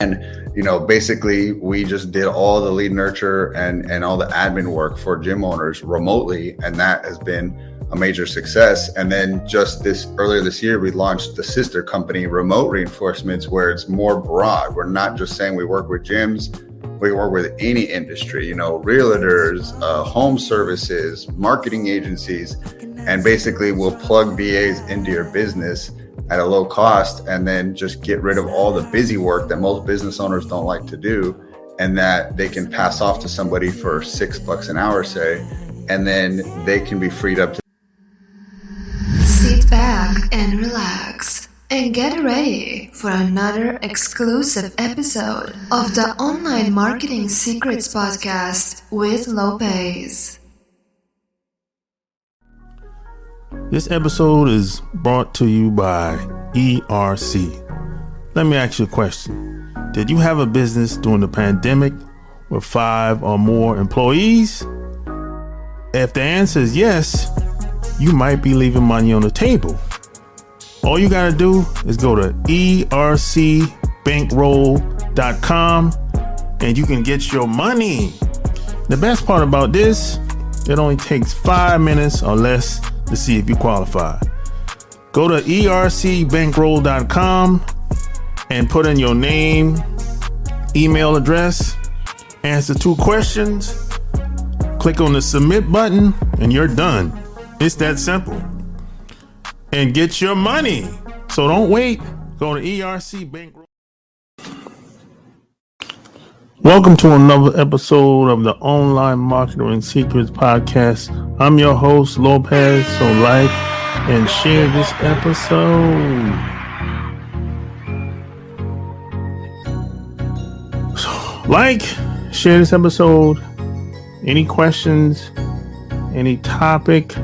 And, basically we just did all the lead nurture and all the admin work for gym owners remotely. And that has been a major success. And then just earlier this year, we launched the sister company, Remote Reinforcements, where it's more broad. We're not just saying we work with gyms, we work with any industry, realtors, home services, marketing agencies, and basically we'll plug VAs into your business at a low cost, and then just get rid of all the busy work that most business owners don't like to do, and that they can pass off to somebody for $6 an hour, say, and then they can be freed up to sit back and relax and get ready for another exclusive episode of the Online Marketing Secrets Podcast with Lopez. This episode is brought to you by ERC. Let me ask you a question. Did you have a business during the pandemic with 5 or more employees? If the answer is yes, you might be leaving money on the table. All you gotta do is go to ercbankroll.com and you can get your money. The best part about this, it only takes 5 minutes or less to see if you qualify. Go to ercbankroll.com and put in your name, email address, answer 2 questions, click on the submit button, and you're done. It's that simple. And get your money. So don't wait. Go to ERC Bankroll. Welcome to another episode of the Online Marketing Secrets Podcast. I'm your host, Lopez. So like and share this episode. So like, share this episode. Any questions, any topic,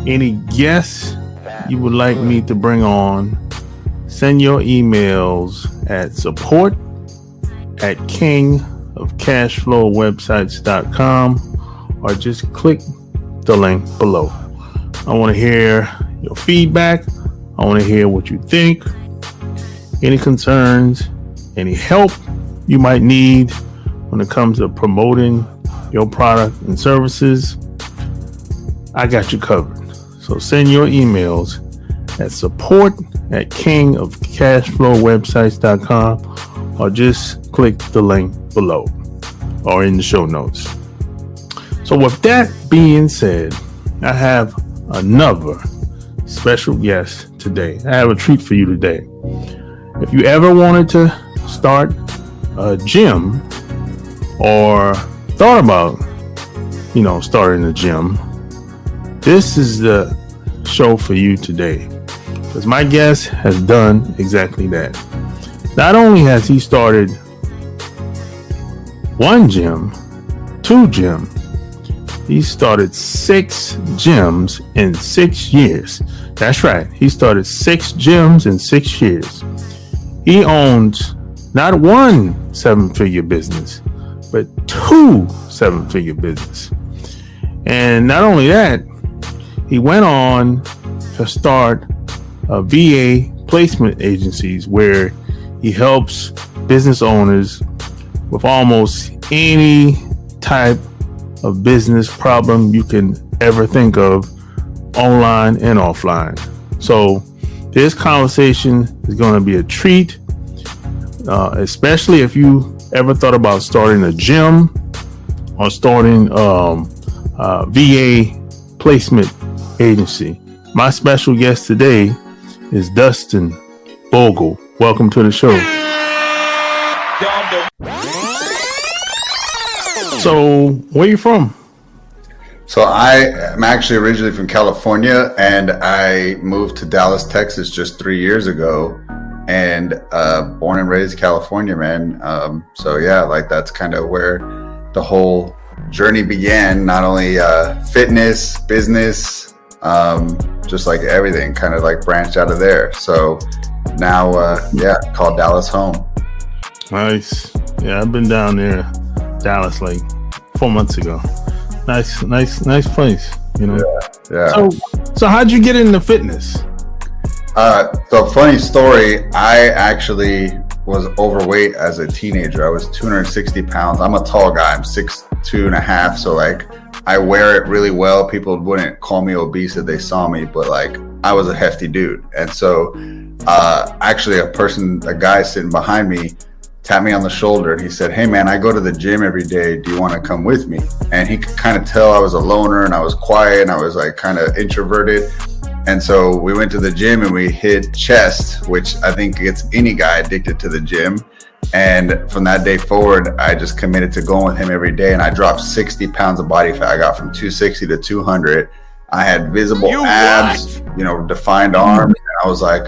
any guests you would like me to bring on, send your emails at support@kingofcashflowwebsites.com or just click the link below. I want to hear your feedback. I want to hear what you think, any concerns, any help you might need when it comes to promoting your product and services. I got you covered. So send your emails at support@kingofcashflowwebsites.com or just click the link below or in the show notes. So with that being said, I have another special guest today. I have a treat for you today. If you ever wanted to start a gym or thought about, starting a gym, this is the show for you today, because my guest has done exactly that. Not only has he started 1 gym, 2 gyms, he started 6 gyms in 6 years. That's right. He started 6 gyms in 6 years. He owns not 1 7-figure business, but 2 7-figure business. And not only that, he went on to start a VA placement agencies where he helps business owners with almost any type of business problem you can ever think of, online and offline. So this conversation is going to be a treat, especially if you ever thought about starting a gym or starting a VA placement agency. My special guest today is Dustin Bogle. Welcome to the show. So, where you from? So I'm actually originally from California, and I moved to Dallas, Texas just 3 years ago, and born and raised California, man. So yeah, that's kind of where the whole journey began. Not only fitness, business, just everything kind of branched out of there. So now, call Dallas home. Nice. Yeah, I've been down there, Dallas, 4 months ago. Nice place, Yeah. So how'd you get into fitness? So funny story. I actually was overweight as a teenager. I was 260 pounds. I'm a tall guy. I'm 6'2.5". So like I wear it really well. People wouldn't call me obese if they saw me, but like I was a hefty dude. And so actually a guy sitting behind me tapped me on the shoulder and he said, "Hey man, I go to the gym every day. Do you want to come with me?" And he could kind of tell I was a loner and I was quiet and I was like kind of introverted. And so we went to the gym and we hit chest, which I think gets any guy addicted to the gym. And from that day forward, I just committed to going with him every day. And I dropped 60 pounds of body fat. I got from 260 to 200. I had visible abs, defined arms. And I was like,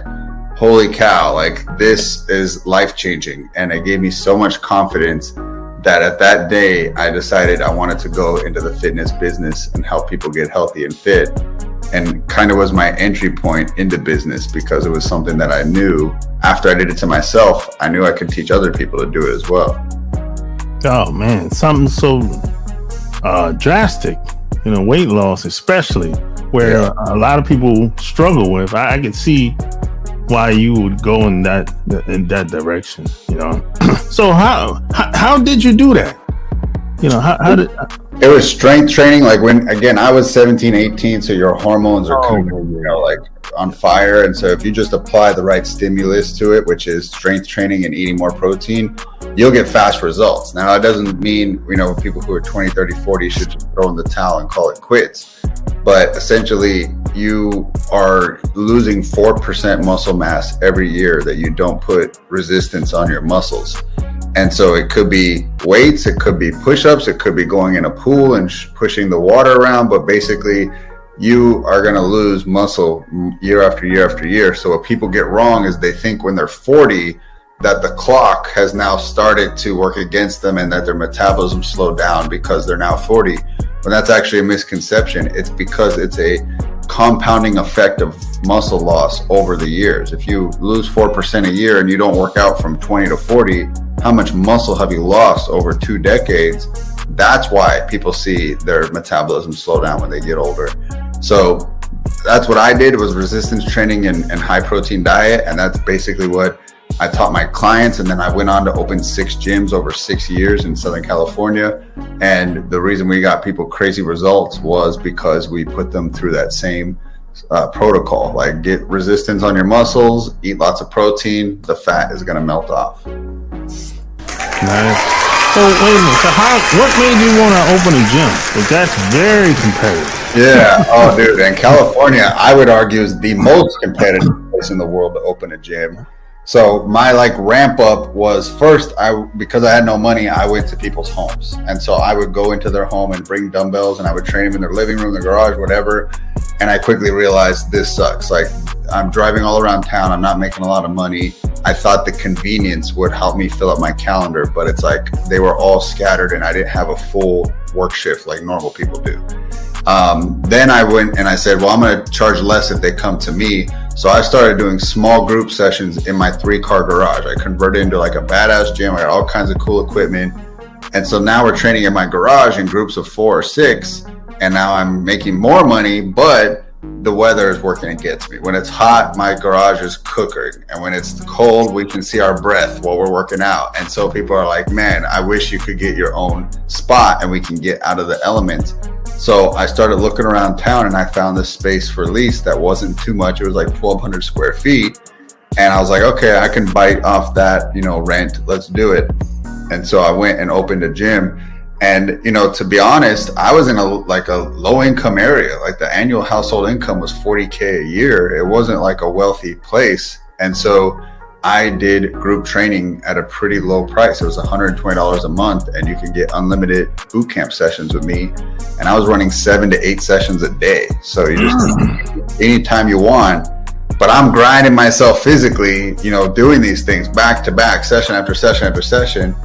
holy cow, like this is life-changing. And it gave me so much confidence that at that day, I decided I wanted to go into the fitness business and help people get healthy and fit. And kind of was my entry point into business because it was something that I knew after I did it to myself, I knew I could teach other people to do it as well. Oh man, something so drastic, weight loss, especially where a lot of people struggle with. I could see why you would go in that direction, So how did you do that? How did it was strength training. Like when, again, I was 17, 18. So your hormones are kind of, like on fire. And so if you just apply the right stimulus to it, which is strength training and eating more protein, you'll get fast results. Now, that doesn't mean, people who are 20, 30, 40 should just throw in the towel and call it quits. But essentially, you are losing 4% muscle mass every year that you don't put resistance on your muscles. And so it could be weights, it could be push-ups, it could be going in a pool and pushing the water around. But basically, you are going to lose muscle year after year after year. So what people get wrong is they think when they're 40 that the clock has now started to work against them and that their metabolism slowed down because they're now 40. When that's actually a misconception. It's because it's a compounding effect of muscle loss over the years. If you lose 4% a year and you don't work out from 20 to 40, how much muscle have you lost over 2 decades? That's why people see their metabolism slow down when they get older. So that's what I did, was resistance training and high protein diet. And that's basically what I taught my clients. And then I went on to open 6 gyms over 6 years in Southern California. And the reason we got people crazy results was because we put them through that same protocol. Like, get resistance on your muscles, eat lots of protein, the fat is going to melt off. Nice. So wait a minute. So what made you want to open a gym? Because that's very competitive. Yeah. Oh, dude. And California, I would argue, is the most competitive place in the world to open a gym. So my ramp up was first, because I had no money, I went to people's homes. And so I would go into their home and bring dumbbells and I would train them in their living room, their garage, whatever. And I quickly realized this sucks. Like, I'm driving all around town. I'm not making a lot of money. I thought the convenience would help me fill up my calendar, but it's like they were all scattered and I didn't have a full work shift like normal people do. Then I went and I said, well, I'm going to charge less if they come to me. So I started doing small group sessions in my 3-car garage. I converted into like a badass gym. I got all kinds of cool equipment. And so now we're training in my garage in groups of 4 or 6. And now I'm making more money, but the weather is working against me. When it's hot, my garage is cooking. And when it's cold, we can see our breath while we're working out. And so people are like, man, I wish you could get your own spot and we can get out of the element. So I started looking around town and I found this space for lease that wasn't too much. It was like 1,200 square feet. And I was like, okay, I can bite off that, rent. Let's do it. And so I went and opened a gym. And, to be honest, I was in a low income area. Like, the annual household income was $40K a year. It wasn't like a wealthy place. And so I did group training at a pretty low price. It was $120 a month and you can get unlimited boot camp sessions with me. And I was running 7 to 8 sessions a day. So you just, anytime you want, but I'm grinding myself physically, doing these things back to back, session after session after session.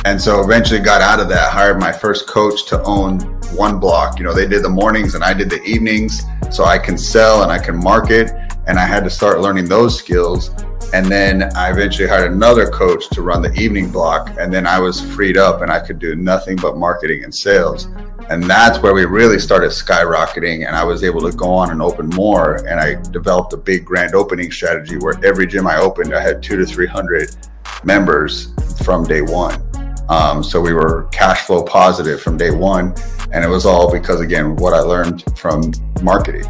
And so eventually got out of that, hired my first coach to own one block. They did the mornings and I did the evenings, so I can sell and I can market. And I had to start learning those skills. And then I eventually hired another coach to run the evening block. And then I was freed up and I could do nothing but marketing and sales. And that's where we really started skyrocketing. And I was able to go on and open more. And I developed a big grand opening strategy where every gym I opened, I had 200 to 300 members from day one. So we were cash flow positive from day one. And it was all because, again, what I learned from marketing.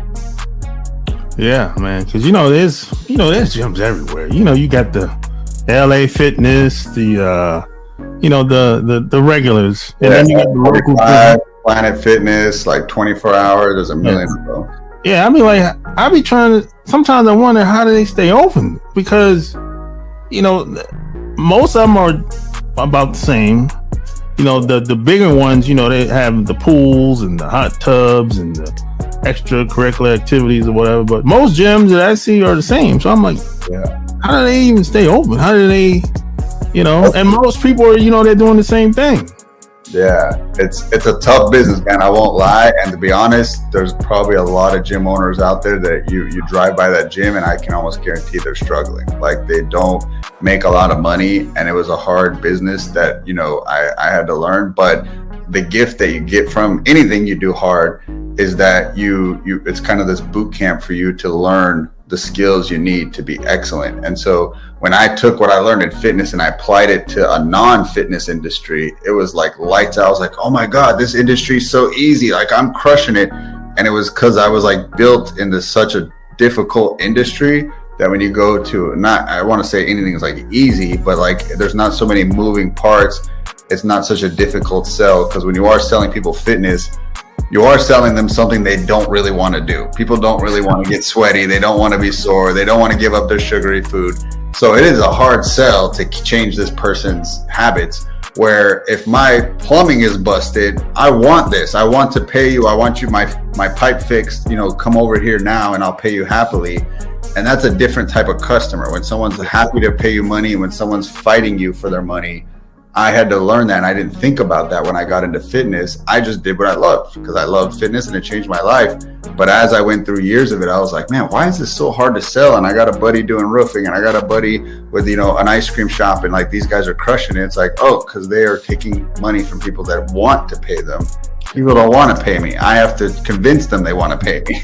Yeah, man. Because, there's gyms everywhere. You got the LA Fitness, the regulars. And then you got the local Planet Fitness, like 24 hours. There's a million of them. Yeah, I mean, like, I be trying to, sometimes I wonder, how do they stay open? Because, most of them are about the same. The bigger ones, they have the pools and the hot tubs and the extracurricular activities or whatever. But most gyms that I see are the same. So I'm like, how do they even stay open? How do they, and most people are, they're doing the same thing. Yeah, it's a tough business, man. I won't lie. And to be honest, there's probably a lot of gym owners out there that you drive by that gym and I can almost guarantee they're struggling. Like, they don't make a lot of money, and it was a hard business that, I had to learn. But the gift that you get from anything you do hard is that it's kind of this boot camp for you to learn the skills you need to be excellent. And so when I took what I learned in fitness and I applied it to a non-fitness industry, it was like lights out. I was like, oh my God, this industry is so easy. Like, I'm crushing it. And it was because I was like built into such a difficult industry that when you go to, I want to say anything is like easy, but like there's not so many moving parts. It's not such a difficult sell, because when you are selling people fitness, you are selling them something they don't really want to do. People don't really want to get sweaty. They don't want to be sore. They don't want to give up their sugary food. So it is a hard sell to change this person's habits, where if my plumbing is busted, I want this. I want to pay you. I want you, my pipe fixed, come over here now and I'll pay you happily. And that's a different type of customer. When someone's happy to pay you money, when someone's fighting you for their money, I had to learn that, and I didn't think about that when I got into fitness. I just did what I loved because I loved fitness and it changed my life. But as I went through years of it, I was like, man, why is this so hard to sell? And I got a buddy doing roofing, and I got a buddy with, an ice cream shop, and like these guys are crushing it. It's like, oh, because they are taking money from people that want to pay them. People don't want to pay me. I have to convince them they want to pay me.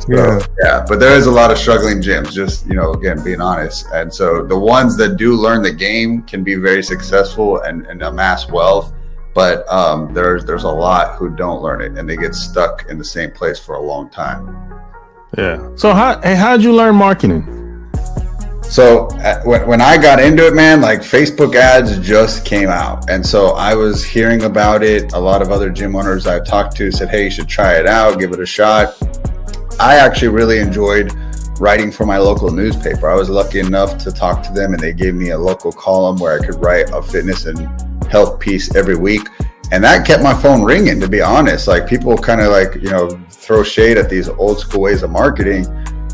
Yeah, but there is a lot of struggling gyms, just, again, being honest. And so the ones that do learn the game can be very successful and amass wealth. But there's a lot who don't learn it, and they get stuck in the same place for a long time. Yeah. So how'd you learn marketing? So when I got into it, man, like Facebook ads just came out. And so I was hearing about it. A lot of other gym owners I talked to said, hey, you should try it out, give it a shot. I actually really enjoyed writing for my local newspaper. I was lucky enough to talk to them, and they gave me a local column where I could write a fitness and health piece every week. And that kept my phone ringing, to be honest. Like, people kind of like, throw shade at these old school ways of marketing.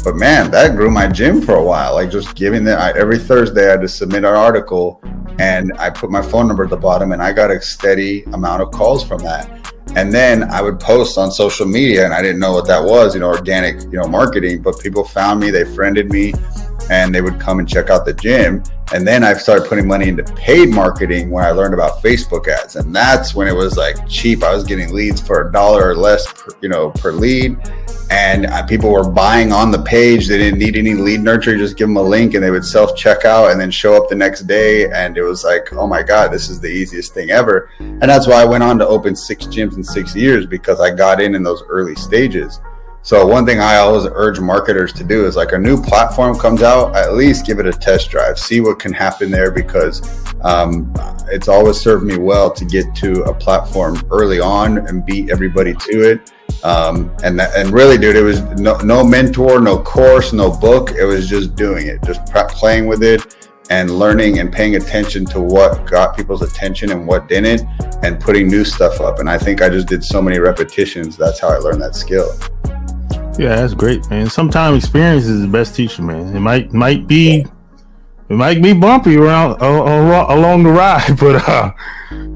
But man, that grew my gym for a while. Like, just giving them, every Thursday I had to submit an article, and I put my phone number at the bottom, and I got a steady amount of calls from that. And then I would post on social media, and I didn't know what that was, organic, marketing, but people found me, they friended me, and they would come and check out the gym. And then I started putting money into paid marketing when I learned about Facebook ads. And that's when it was like cheap. I was getting leads for $1 or less per lead. And people were buying on the page. They didn't need any lead nurture. You just give them a link and they would self-check out and then show up the next day. And it was like, oh my God, this is the easiest thing ever. And that's why I went on to open 6 gyms in 6 years, because I got in those early stages. So one thing I always urge marketers to do is, like, a new platform comes out, at least give it a test drive, see what can happen there, because it's always served me well to get to a platform early on and beat everybody to it. And really, dude, it was no mentor, no course, no book. It was just doing it, just playing with it and learning and paying attention to what got people's attention and what didn't, and putting new stuff up. And I think I just did so many repetitions. That's how I learned that skill. Yeah, that's great, man. Sometimes experience is the best teacher, man. It might be bumpy along the ride, but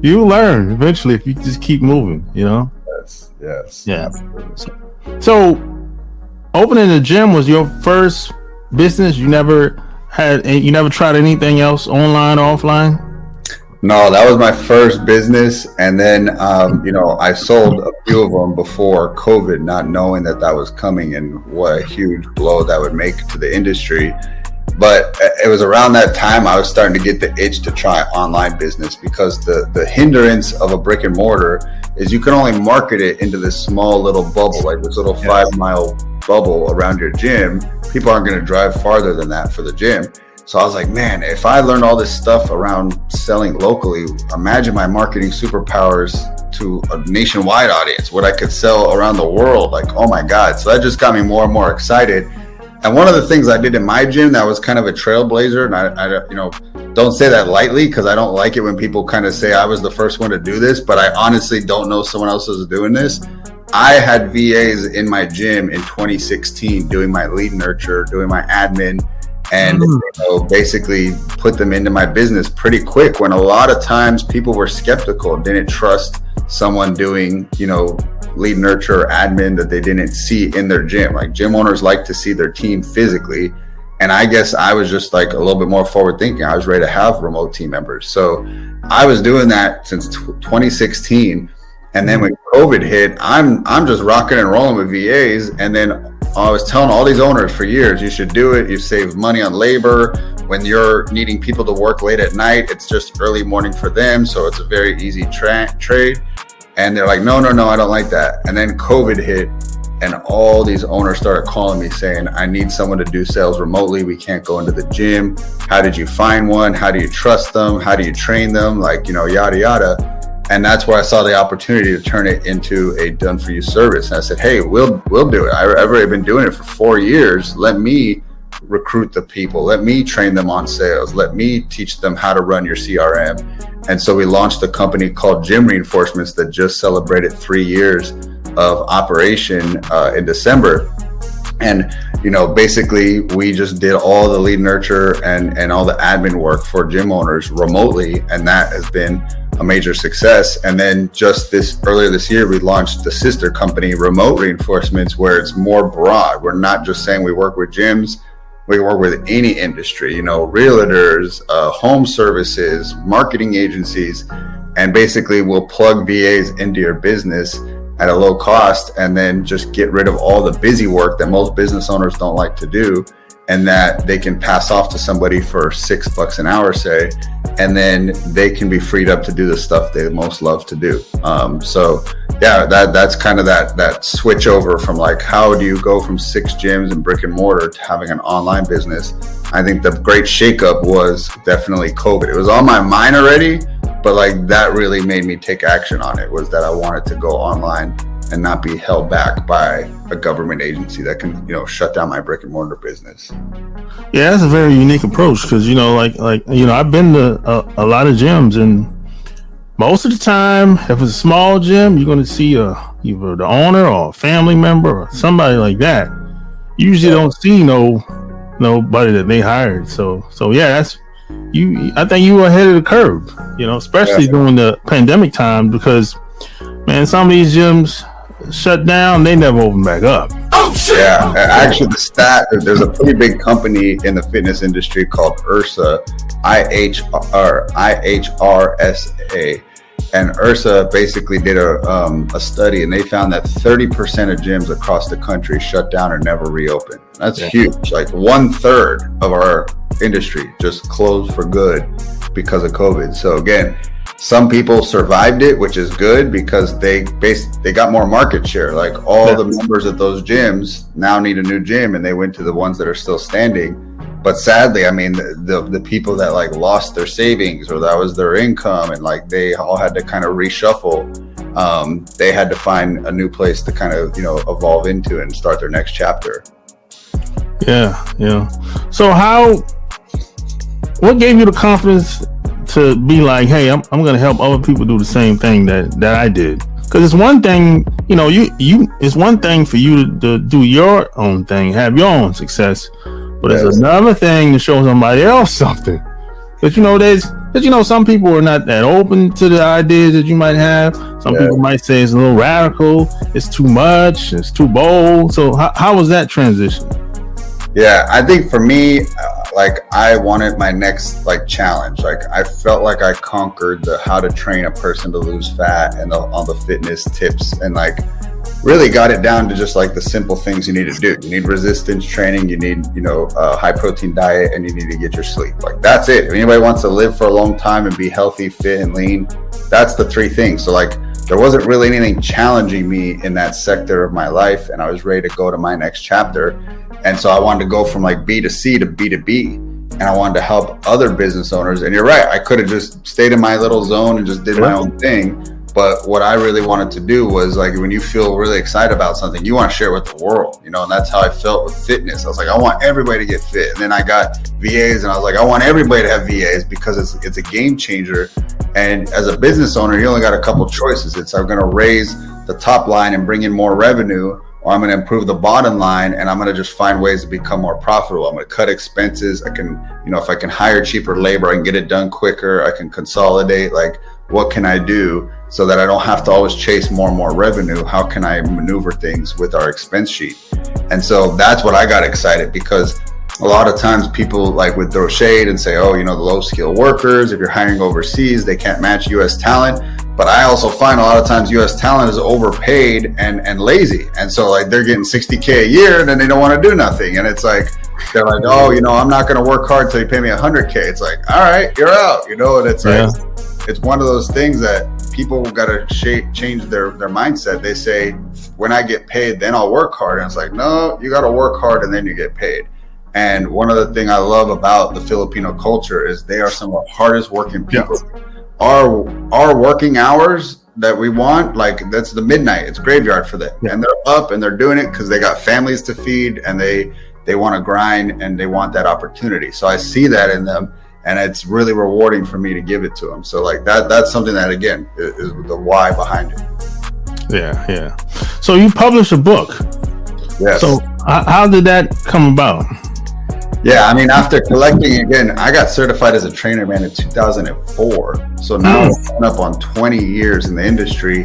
you learn eventually if you just keep moving, Yes. Yeah. So opening a gym was your first business? You never tried anything else, online or offline? No, that was my first business. And then, I sold a few of them before COVID, not knowing that was coming and what a huge blow that would make to the industry. But it was around that time I was starting to get the itch to try online business, because the hindrance of a brick and mortar is you can only market it into this small little bubble, like this little 5-mile bubble around your gym. People aren't going to drive farther than that for the gym. So I was like, man, if I learned all this stuff around selling locally, imagine my marketing superpowers to a nationwide audience, what I could sell around the world. Like, oh my God. So that just got me more and more excited. And one of the things I did in my gym that was kind of a trailblazer, and I don't say that lightly, because I don't like it when people kind of say I was the first one to do this, but I honestly don't know someone else was doing this. I had VAs in my gym in 2016 doing my lead nurture, doing my admin, and basically put them into my business pretty quick, when a lot of times people were skeptical and didn't trust someone doing, lead nurture or admin that they didn't see in their gym. Like, gym owners like to see their team physically. And I guess I was just like a little bit more forward thinking. I was ready to have remote team members. So I was doing that since 2016. And then when COVID hit, I'm just rocking and rolling with VAs. And then I was telling all these owners for years, you should do it. You save money on labor. When you're needing people to work late at night, it's just early morning for them. So it's a very easy trade. And they're like, no, I don't like that. And then COVID hit, and all these owners started calling me saying, I need someone to do sales remotely. We can't go into the gym. How did you find one? How do you trust them? How do you train them? Like, yada, yada. And that's where I saw the opportunity to turn it into a done for you service. And I said, hey, we'll do it. I've already been doing it for 4 years. Let me recruit the people. Let me train them on sales. Let me teach them how to run your CRM. And so we launched a company called Gym Reinforcements that just celebrated 3 years of operation in December. And, basically we just did all the lead nurture and all the admin work for gym owners remotely. And that has been a major success. And then just earlier this year, we launched the sister company, Remote Reinforcements, where it's more broad. We're not just saying we work with gyms. We work with any industry, realtors, home services, marketing agencies, and basically we'll plug VAs into your business at a low cost, and then just get rid of all the busy work that most business owners don't like to do, and that they can pass off to somebody for $6 an hour, say, and then they can be freed up to do the stuff they most love to do. So yeah, that's kind of that switch over from like, how do you go from 6 gyms and brick and mortar to having an online business? I think the great shakeup was definitely COVID. It was on my mind already, but like that really made me take action on it, was that I wanted to go online and not be held back by a government agency that can, shut down my brick and mortar business. Yeah, that's a very unique approach, because, I've been to a lot of gyms, and most of the time, if it's a small gym, you're going to see either the owner or a family member or somebody like that. You usually don't see nobody that they hired. So yeah, that's you. I think you were ahead of the curve, especially during the pandemic time, because, man, some of these gyms shut down, they never open back up. Oh shit! Yeah, actually, there's a pretty big company in the fitness industry called IHRSA, IHRSA. And IHRSA basically did a study, and they found that 30% of gyms across the country shut down or never reopened. That's huge. Like 1/3 of our industry just closed for good because of COVID. So again, some people survived it, which is good, because they got more market share. Like all the members at those gyms now need a new gym, and they went to the ones that are still standing. But sadly, I mean, the people that like lost their savings, or that was their income, and like they all had to kind of reshuffle. They had to find a new place to kind of, evolve into and start their next chapter. Yeah. So what gave you the confidence to be like, hey, I'm going to help other people do the same thing that I did? Because it's one thing, it's one thing for you to do your own thing, have your own success. But it's another thing to show somebody else something. But some people are not that open to the ideas that you might have. Some people might say it's a little radical, it's too much, it's too bold. So how was that transition? Yeah, I think for me, I wanted my next challenge. I felt like I conquered the how to train a person to lose fat and all the fitness tips, and really got it down to just like the simple things you need to do. You need resistance training, you need, a high protein diet, and you need to get your sleep. Like, that's it. If anybody wants to live for a long time and be healthy, fit, and lean, that's the three things. So like, there wasn't really anything challenging me in that sector of my life, and I was ready to go to my next chapter. And so I wanted to go from like B to C to B to B, and I wanted to help other business owners. And you're right, I could have just stayed in my little zone and just did my own thing. But what I really wanted to do was, like, when you feel really excited about something, you want to share with the world, and that's how I felt with fitness. I was like, I want everybody to get fit. And then I got VAs, and I was like, I want everybody to have VAs because it's a game changer. And as a business owner, you only got a couple choices. It's, I'm going to raise the top line and bring in more revenue, or I'm going to improve the bottom line and I'm going to just find ways to become more profitable. I'm going to cut expenses. I can, if I can hire cheaper labor, I can get it done quicker. I can consolidate. Like, what can I do so that I don't have to always chase more and more revenue? How can I maneuver things with our expense sheet? And so that's what I got excited, because a lot of times people like would throw shade and say, oh, the low skill workers, if you're hiring overseas, they can't match US talent. But I also find a lot of times US talent is overpaid and lazy. And so like they're getting $60K a year and then they don't want to do nothing. And it's like, they're like, oh, I'm not going to work hard till you pay me $100K. It's like, all right, you're out, and it's like, it's one of those things that people got to change their mindset. They say, when I get paid, then I'll work hard. And it's like, no, you got to work hard and then you get paid. And one of the things I love about the Filipino culture is they are some of the hardest working people. Yeah. Our working hours that we want, like, that's the midnight. It's graveyard for them. Yeah. And they're up and they're doing it because they got families to feed and they want to grind and they want that opportunity. So I see that in them, and it's really rewarding for me to give it to them. So like that's something that, again, is the why behind it. Yeah. So you published a book. Yes. So how did that come about? Yeah, I mean, after collecting, again, I got certified as a trainer, man, in 2004. So now I'm coming up on 20 years in the industry.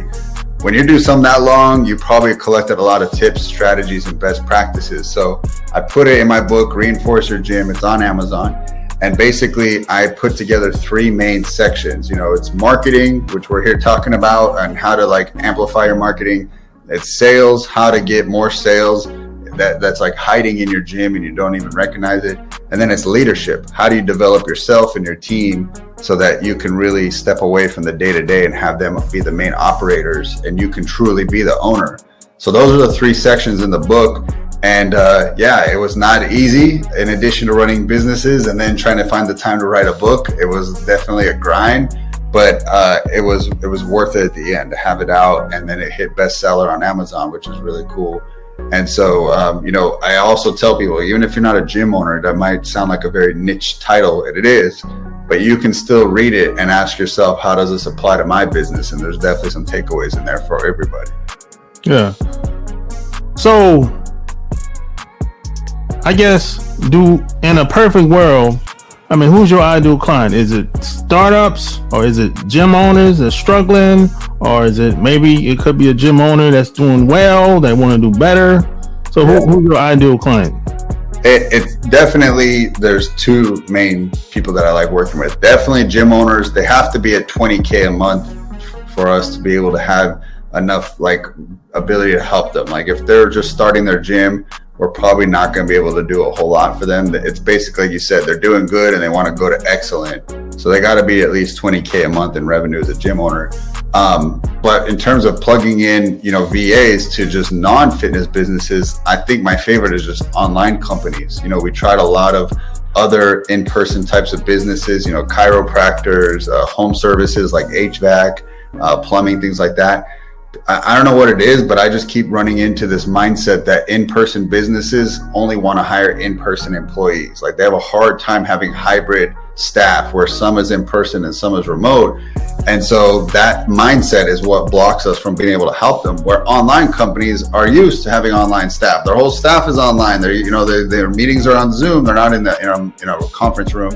When you do something that long, you probably collected a lot of tips, strategies, and best practices. So I put it in my book, Reinforce Your Gym. It's on Amazon. And basically, I put together three main sections. It's marketing, which we're here talking about, and how to like amplify your marketing. It's sales, how to get more sales. That's like hiding in your gym and you don't even recognize it. And then it's leadership. How do you develop yourself and your team so that you can really step away from the day-to-day and have them be the main operators and you can truly be the owner? So those are the three sections in the book. And it was not easy. In addition to running businesses and then trying to find the time to write a book, it was definitely a grind. But it was worth it at the end to have it out. And then it hit bestseller on Amazon, which is really cool. And so, I also tell people, even if you're not a gym owner, that might sound like a very niche title, and it is, but you can still read it and ask yourself, how does this apply to my business? And there's definitely some takeaways in there for everybody. Yeah. So I guess, in a perfect world, I mean, who's your ideal client? Is it startups, or is it gym owners that's struggling, or is it maybe it could be a gym owner that's doing well, they want to do better? So who's your ideal client? It's definitely, there's two main people that I like working with. Definitely gym owners. They have to be at $20K a month for us to be able to have enough like ability to help them. Like if they're just starting their gym, we're probably not going to be able to do a whole lot for them. It's basically, like you said, they're doing good and they want to go to excellent. So they got to be at least $20K a month in revenue as a gym owner. But in terms of plugging in, VAs to just non-fitness businesses, I think my favorite is just online companies. We tried a lot of other in-person types of businesses, chiropractors, home services like HVAC, plumbing, things like that. I don't know what it is, but I just keep running into this mindset that in-person businesses only want to hire in-person employees. Like they have a hard time having hybrid staff where some is in person and some is remote. And so that mindset is what blocks us from being able to help them, where online companies are used to having online staff. Their whole staff is online. Their meetings are on Zoom. They're not in a conference room.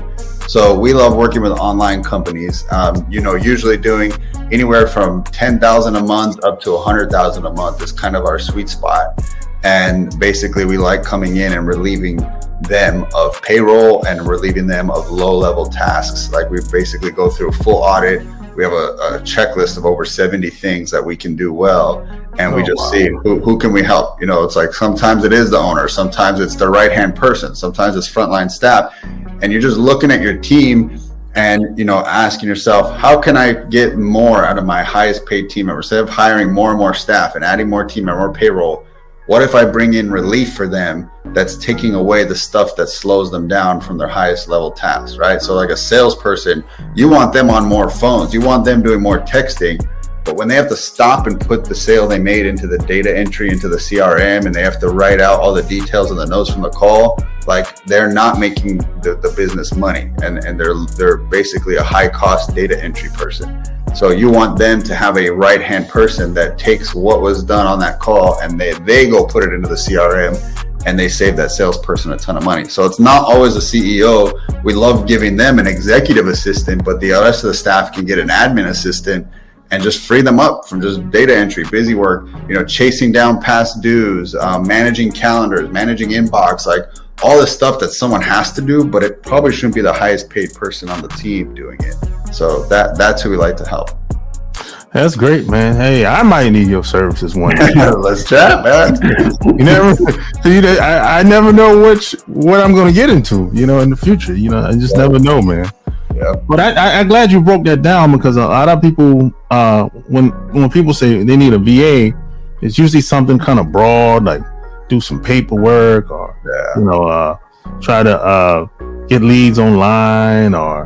So we love working with online companies, usually doing anywhere from $10,000 a month up to $100,000 a month is kind of our sweet spot. And basically we like coming in and relieving them of payroll and relieving them of low level tasks. Like we basically go through a full audit, we have a checklist of over 70 things that we can do well, and we just see who can we help. You know, it's like sometimes it is the owner, sometimes it's the right hand person, sometimes it's frontline staff, and you're just looking at your team and, you know, asking yourself, how can I get more out of my highest paid team member? Instead of hiring more and more staff and adding more team member, more payroll, what if I bring in relief for them that's taking away the stuff that slows them down from their highest level tasks, right? So like a salesperson, you want them on more phones, you want them doing more texting, but when they have to stop and put the sale they made into the data entry, into the CRM, and they have to write out all the details and the notes from the call, like they're not making the business money, and they're basically a high cost data entry person. So you want them to have a right hand person that takes what was done on that call and they go put it into the CRM, and they save that salesperson a ton of money. So it's not always a CEO. We love giving them an executive assistant, but the rest of the staff can get an admin assistant and just free them up from just data entry, busy work, you know, chasing down past dues, managing calendars, managing inbox, like all this stuff that someone has to do, but it probably shouldn't be the highest paid person on the team doing it. So that's who we like to help. That's great, man. Hey, I might need your services one day. Let's chat, man. I never know what I'm going to get into, you know, in the future. You know, I just never know, man. Yeah. But I'm glad you broke that down, because a lot of people, when people say they need a VA, it's usually something kind of broad, like do some paperwork, or you know, try to get leads online, or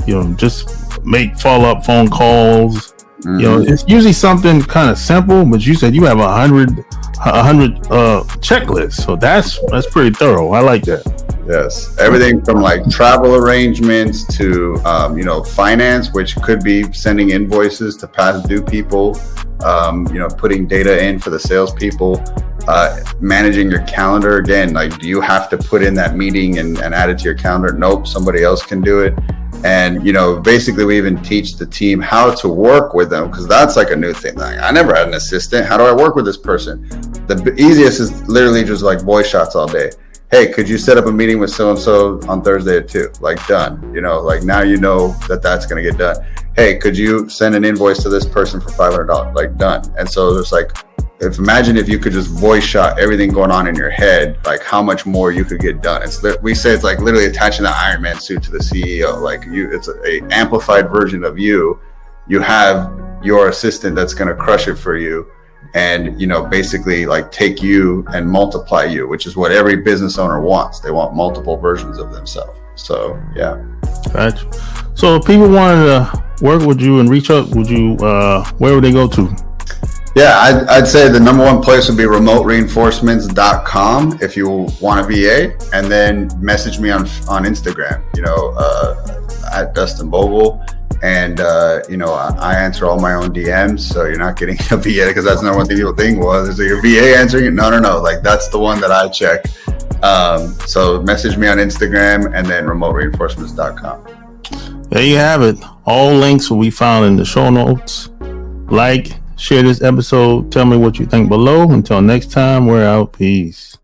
you know, just make follow-up phone calls. Mm-hmm. You know, it's usually something kind of simple. But you said you have 100 checklists, so that's pretty thorough. I like that. Yes, everything from like travel arrangements to you know, finance, which could be sending invoices to past due people, you know, putting data in for the salespeople, managing your calendar. Again, like, do you have to put in that meeting and add it to your calendar? Nope, somebody else can do it. And, you know, basically we even teach the team how to work with them, because that's like a new thing. Like, I never had an assistant. How do I work with this person? The easiest is literally just like voice shots all day. Hey, could you set up a meeting with so-and-so on Thursday at 2? Like, done. You know, like now you know that that's going to get done. Hey, could you send an invoice to this person for $500? Like, done. And so it's like, imagine if you could just voice shot everything going on in your head, like how much more you could get done. We say it's like literally attaching the Iron Man suit to the CEO. Like it's a amplified version of you. You have your assistant that's going to crush it for you. And, you know, basically like take you and multiply you, which is what every business owner wants. They want multiple versions of themselves. So, yeah. Gotcha. So if people wanted to work with you and reach out, where would they go to? Yeah, I'd say the number one place would be remotereinforcements.com if you want a VA, and then message me on Instagram, you know, at Dustin Bogle. And, you know, I answer all my own DMs, so you're not getting a VA, because that's not what the people think was. Is your VA answering it? No. Like, that's the one that I check. So message me on Instagram, and then remotereinforcements.com. There you have it. All links will be found in the show notes. Like, share this episode. Tell me what you think below. Until next time, we're out. Peace.